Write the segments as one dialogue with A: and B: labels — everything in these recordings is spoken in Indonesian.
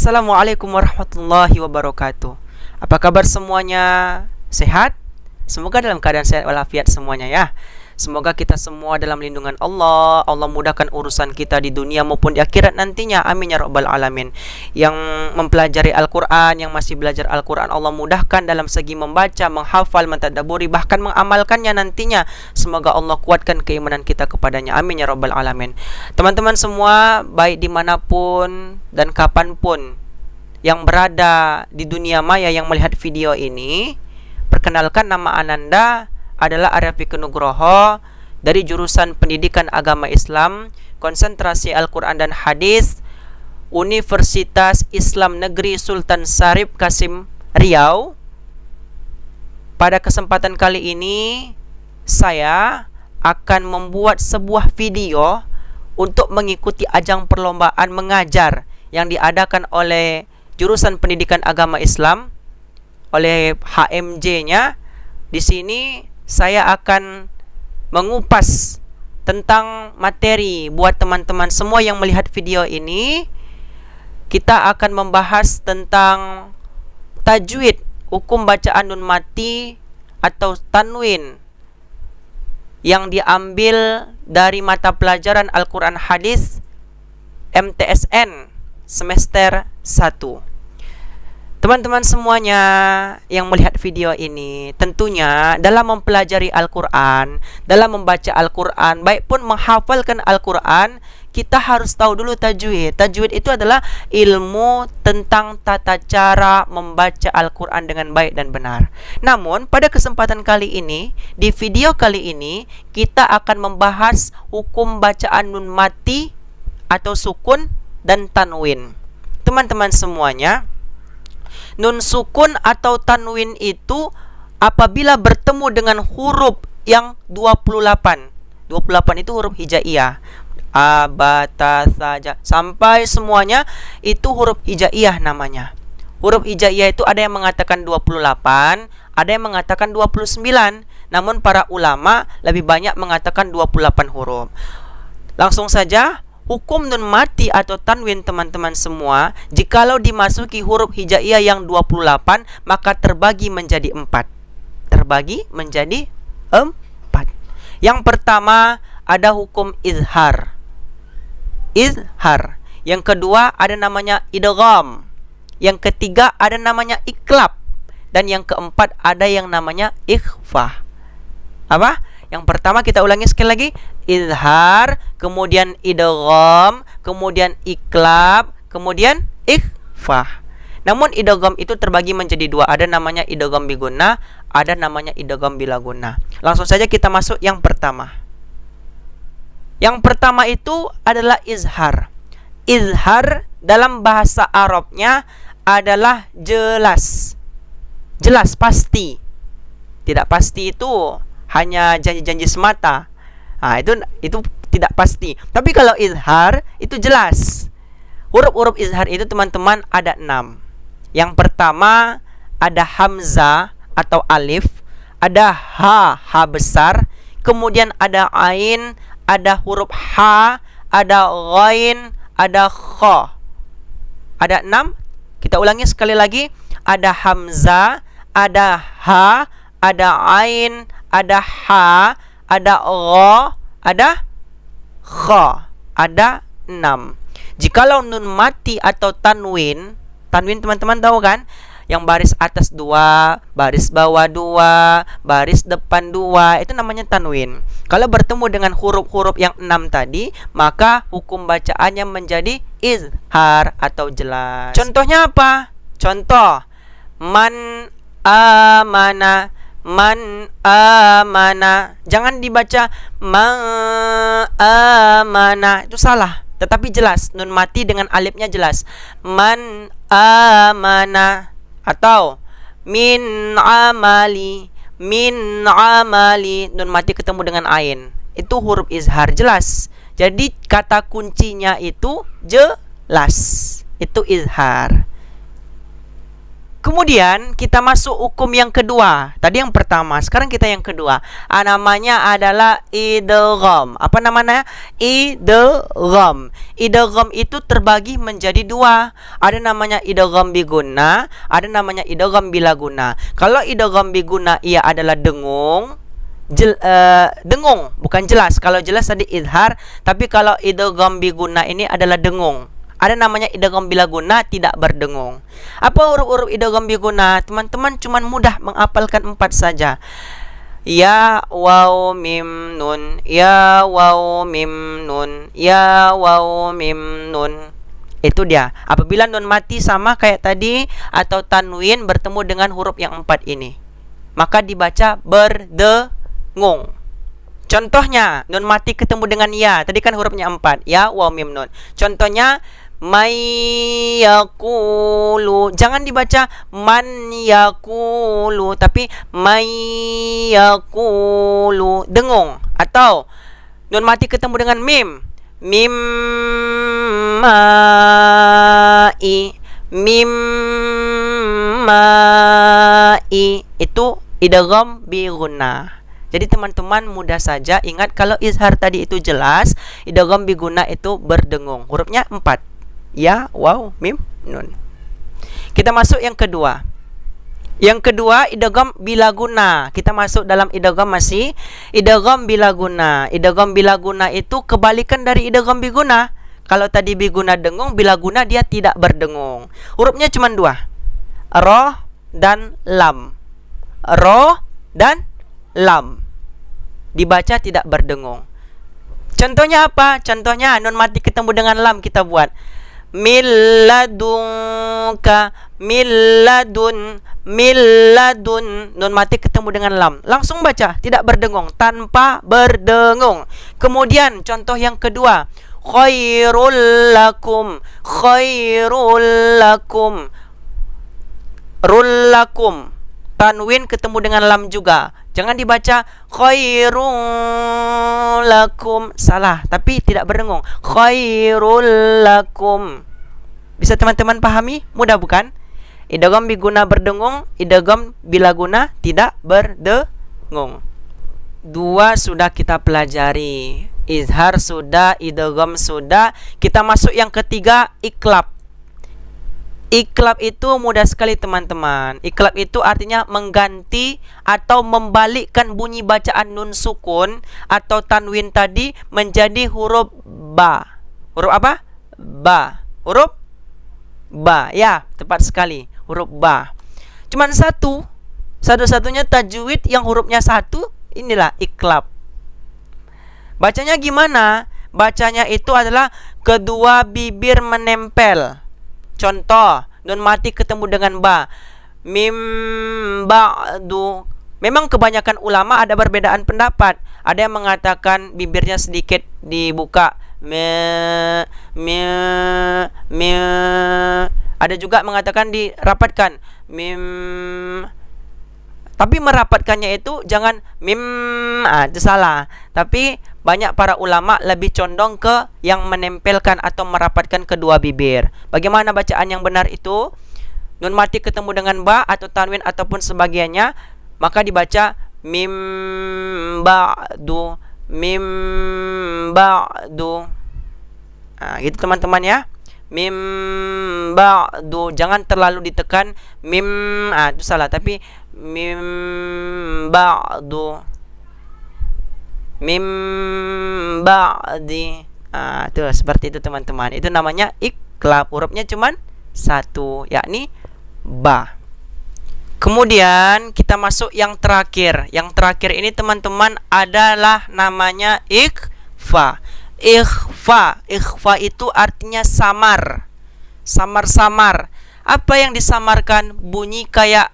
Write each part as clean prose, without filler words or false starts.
A: Assalamualaikum warahmatullahi wabarakatuh. Apa kabar semuanya? Sehat? Semoga dalam keadaan sehat walafiat semuanya ya. Semoga kita semua dalam lindungan Allah. Allah mudahkan urusan kita di dunia maupun di akhirat nantinya. Amin ya rabbal alamin. Yang mempelajari Al-Quran, yang masih belajar Al-Quran, Allah mudahkan dalam segi membaca, menghafal, mentadaburi, bahkan mengamalkannya nantinya. Semoga Allah kuatkan keimanan kita kepadanya. Amin ya rabbal alamin. Teman-teman semua, baik dimanapun dan kapanpun yang berada di dunia maya yang melihat video ini, perkenalkan, nama Ananda adalah Aryafi Nugroho dari jurusan Pendidikan Agama Islam, konsentrasi Al-Quran dan Hadis, Universitas Islam Negeri Sultan Syarif Kasim Riau. Pada kesempatan kali ini saya akan membuat sebuah video untuk mengikuti ajang perlombaan mengajar yang diadakan oleh jurusan Pendidikan Agama Islam oleh HMJ-nya. Di sini saya akan mengupas tentang materi buat teman-teman semua yang melihat video ini. Kita akan membahas tentang tajwid, hukum bacaan nun mati atau tanwin yang diambil dari mata pelajaran Al-Quran Hadis MTSN semester 1. Teman-teman semuanya yang melihat video ini, tentunya dalam mempelajari Al-Quran, dalam membaca Al-Quran, baik pun menghafalkan Al-Quran, kita harus tahu dulu tajwid. Tajwid itu adalah ilmu tentang tata cara membaca Al-Quran dengan baik dan benar. Namun, pada kesempatan kali ini, di video kali ini, kita akan membahas hukum bacaan nun mati atau sukun dan tanwin. Teman-teman semuanya, nun sukun atau tanwin itu apabila bertemu dengan huruf yang 28. 28 itu huruf hijaiyah. A, ba, ta, sa, ja, sampai semuanya itu huruf hijaiyah namanya. Huruf hijaiyah itu ada yang mengatakan 28, ada yang mengatakan 29. Namun para ulama lebih banyak mengatakan 28 huruf. Langsung saja, hukum nun mati atau tanwin teman-teman semua, jikalau dimasuki huruf hijaiyah yang 28, maka terbagi menjadi 4. Terbagi menjadi 4. Yang pertama ada hukum izhar. Izhar. Yang kedua ada namanya idgham. Yang ketiga ada namanya iklab. Dan yang keempat ada yang namanya ikhfa. Apa? Yang pertama kita ulangi sekali lagi, izhar, kemudian idgham, kemudian iklab, kemudian ikhfa. Namun idgham itu terbagi menjadi dua, ada namanya idgham bigunnah, ada namanya idgham bila gunnah. Langsung saja kita masuk yang pertama. Yang pertama itu adalah izhar. Izhar dalam bahasa Arabnya adalah jelas. Jelas, pasti. Tidak pasti itu hanya janji-janji semata. Nah, itu tidak pasti. Tapi kalau izhar itu jelas. Huruf-huruf izhar itu teman-teman ada 6. Yang pertama ada hamzah atau alif, ada ha besar, kemudian ada ain, ada huruf ha, ada ghain, ada kha. Ada 6. Kita ulangi sekali lagi. Ada hamzah, ada ha, ada ain, ada ha, ada gha, ada kha. Ada 6. Jikalau nun mati atau tanwin, tanwin teman-teman tahu kan? Yang baris atas 2, baris bawah 2, baris depan 2, itu namanya tanwin. Kalau bertemu dengan huruf-huruf yang 6 tadi, maka hukum bacaannya menjadi izhar atau jelas. Contohnya apa? Contoh, man amana. Man amana. Jangan dibaca ma amana, itu salah. Tetapi jelas, nun mati dengan alifnya jelas. Man amana. Atau min amali. Min amali, nun mati ketemu dengan ain, itu huruf izhar, jelas. Jadi kata kuncinya itu jelas. Itu izhar. Kemudian kita masuk hukum yang kedua. Tadi yang pertama, sekarang kita yang kedua. Namanya adalah idgham. Apa namanya? Idgham. Idgham itu terbagi menjadi dua. Ada namanya idgham biguna, ada namanya idgham bilaguna. Kalau idgham biguna ia adalah dengung. Dengung, bukan jelas. Kalau jelas tadi idhar, tapi kalau idgham biguna ini adalah dengung. Ada namanya idgham bilaguna, tidak berdengung. Apa huruf-huruf idgham biguna? Teman-teman cuman mudah menghafalkan 4 saja. Ya waw mim nun, ya waw mim nun, ya waw mim nun. Itu dia. Apabila nun mati sama kayak tadi atau tanwin bertemu dengan huruf yang 4 ini, maka dibaca berdengung. Contohnya, nun mati ketemu dengan ya. Tadi kan hurufnya 4. Ya waw mim nun. Contohnya may yaqulu, jangan dibaca man yaqulu, tapi may yaqulu, dengung. Atau nun mati ketemu dengan mim, mim mai, mim mai, itu idgham bi gunnah. Jadi teman-teman mudah saja ingat, kalau izhar tadi itu jelas, idgham bi gunnah itu berdengung. Hurufnya 4. Ya, waw, mim, nun. Kita masuk yang kedua. Yang kedua, idgham bilaguna. Kita masuk dalam idgham masih. Idgham bilaguna. Idgham bilaguna itu kebalikan dari idgham biguna. Kalau tadi biguna dengung, bilaguna dia tidak berdengung. Hurufnya cuma 2. Roh dan lam. Roh dan lam. Dibaca tidak berdengung. Contohnya apa? Contohnya nun mati ketemu dengan lam, kita buat milladunka, milladun, milladun. Nun mati ketemu dengan lam, langsung baca, tidak berdengung, tanpa berdengung. Kemudian contoh yang kedua, khairul lakum, khairul lakum, rullakum. Tanwin ketemu dengan lam juga. Jangan dibaca khairul lakum, salah, tapi tidak berdengung. Khairul lakum. Bisa teman-teman pahami? Mudah bukan? Idgham biguna berdengung, idgham bilaguna tidak berdengung. 2 sudah kita pelajari. Izhar sudah, idgham sudah. Kita masuk yang ketiga, iklab. Iklab itu mudah sekali teman-teman. Iklab itu artinya mengganti atau membalikkan bunyi bacaan nun sukun atau tanwin tadi menjadi huruf ba. Huruf apa? Ba. Huruf ba. Ya, tepat sekali. Huruf ba. Cuman satu-satunya tajwid yang hurufnya 1, inilah iklab. Bacanya gimana? Bacanya itu adalah kedua bibir menempel. Contoh, nun mati ketemu dengan ba, mim ba'du. Memang kebanyakan ulama ada perbedaan pendapat. Ada yang mengatakan bibirnya sedikit dibuka, me. Ada juga mengatakan dirapatkan, mim. Tapi merapatkannya itu jangan mim, itu salah. Tapi banyak para ulama lebih condong ke yang menempelkan atau merapatkan kedua bibir. Bagaimana bacaan yang benar itu? Nun mati ketemu dengan ba atau tanwin ataupun sebagiannya, maka dibaca mim ba'du, mim ba'du. Nah, gitu teman-teman ya. Mim ba'du, jangan terlalu ditekan mim, itu salah, tapi mim ba'du, mim ba'di. Tuh seperti itu teman-teman. Itu namanya iklab. Hurufnya cuman 1, yakni ba. Kemudian kita masuk yang terakhir. Yang terakhir ini teman-teman adalah namanya ikhfa. Ikhfa. Ikhfa itu artinya samar. Samar-samar. Apa yang disamarkan? Bunyi kayak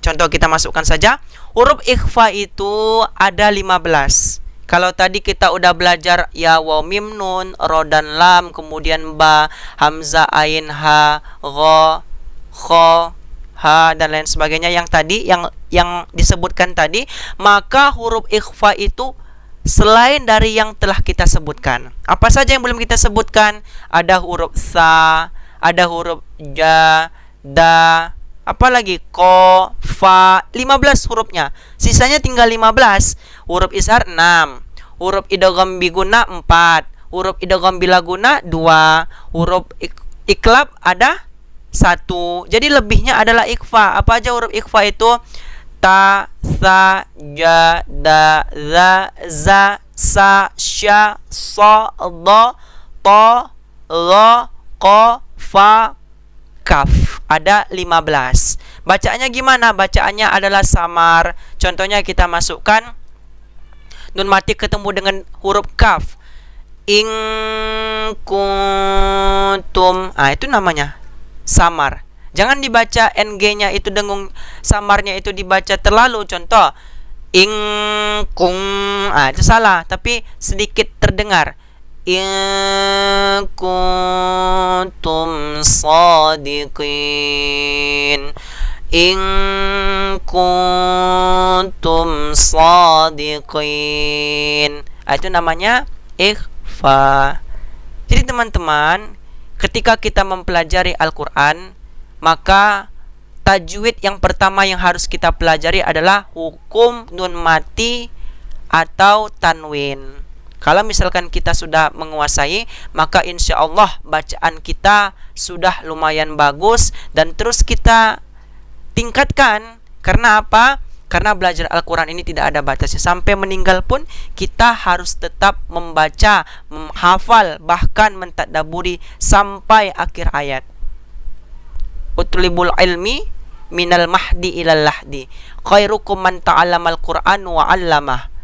A: contoh kita masukkan saja. Huruf ikhfa itu ada 15. Kalau tadi kita udah belajar ya, waw, mim, nun, ro dan lam, kemudian ba, hamzah, ain, ha, gha, kha, ha dan lain sebagainya yang tadi yang disebutkan tadi, maka huruf ikhfa itu selain dari yang telah kita sebutkan. Apa saja yang belum kita sebutkan? Ada huruf sa, ada huruf ja, da, apa lagi, ko, fa, 15 hurufnya. Sisanya tinggal 15. Huruf izhar 6, huruf idgham biguna 4, huruf idgham bilaguna 2, huruf iklab ada 1. Jadi lebihnya adalah ikhfa. Apa aja huruf ikhfa itu? Ta, sa, ja, da, za, za, sa, sya, so, do, to, lo, ko, fa, kaf. Ada 15. Bacaannya gimana? Bacaannya adalah samar. Contohnya kita masukkan nun mati ketemu dengan huruf kaf. In kuntum. Itu namanya samar. Jangan dibaca ng-nya itu dengung, samarnya itu dibaca terlalu. Contoh in kung. Itu salah, tapi sedikit terdengar. In kuntum sadiqin. In kuntum sadiqin. Itu namanya ikhfa. Jadi teman-teman, ketika kita mempelajari Al-Quran, maka tajwid yang pertama yang harus kita pelajari adalah hukum nun mati atau tanwin. Kalau misalkan kita sudah menguasai, maka insya Allah bacaan kita sudah lumayan bagus dan terus kita tingkatkan. Karena apa? Karena belajar Al-Quran ini tidak ada batasnya. Sampai meninggal pun kita harus tetap membaca, menghafal, bahkan mentadaburi sampai akhir ayat. Utlibul ilmi minal mahdi ilal lahdi, khairukum man ta'allamal Qur'an wa 'allamah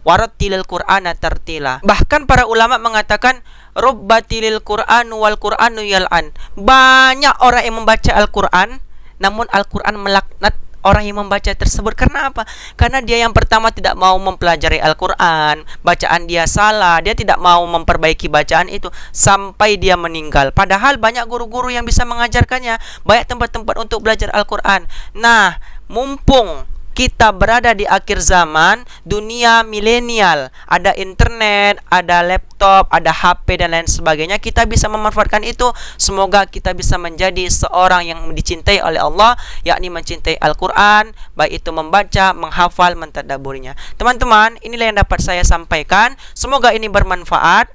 A: warattilil Qur'ana tartila. Bahkan para ulama mengatakan rubbatilil Qur'an wal Qur'anu yal'an. Banyak orang yang membaca Al-Quran, namun Al-Quran melaknat orang yang membaca tersebut. Karena apa? Karena dia yang pertama tidak mau mempelajari Al-Quran, bacaan dia salah, dia tidak mau memperbaiki bacaan itu sampai dia meninggal. Padahal banyak guru-guru yang bisa mengajarkannya, banyak tempat-tempat untuk belajar Al-Quran. Nah, mumpung kita berada di akhir zaman, dunia milenial, ada internet, ada laptop, ada HP dan lain sebagainya, kita bisa memanfaatkan itu. Semoga kita bisa menjadi seorang yang dicintai oleh Allah, yakni mencintai Al-Quran, baik itu membaca, menghafal, mentadaburinya. Teman-teman, inilah yang dapat saya sampaikan. Semoga ini bermanfaat.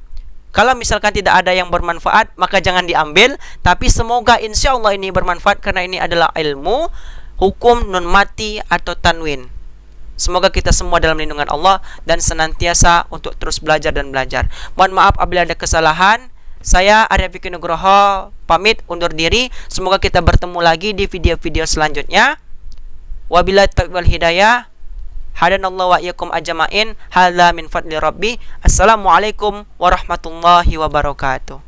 A: Kalau misalkan tidak ada yang bermanfaat, maka jangan diambil. Tapi semoga insya Allah ini bermanfaat, karena ini adalah ilmu hukum nun mati atau tanwin. Semoga kita semua dalam lindungan Allah dan senantiasa untuk terus belajar dan belajar. Mohon maaf apabila ada kesalahan. Saya Arya Fikri Nugroho pamit undur diri. Semoga kita bertemu lagi di video-video selanjutnya. Wabillahi taufiq wal hidayah. Hadanallahu wa iyyakum ajma'in. Hadza min fadli rabbi. Assalamualaikum warahmatullahi wabarakatuh.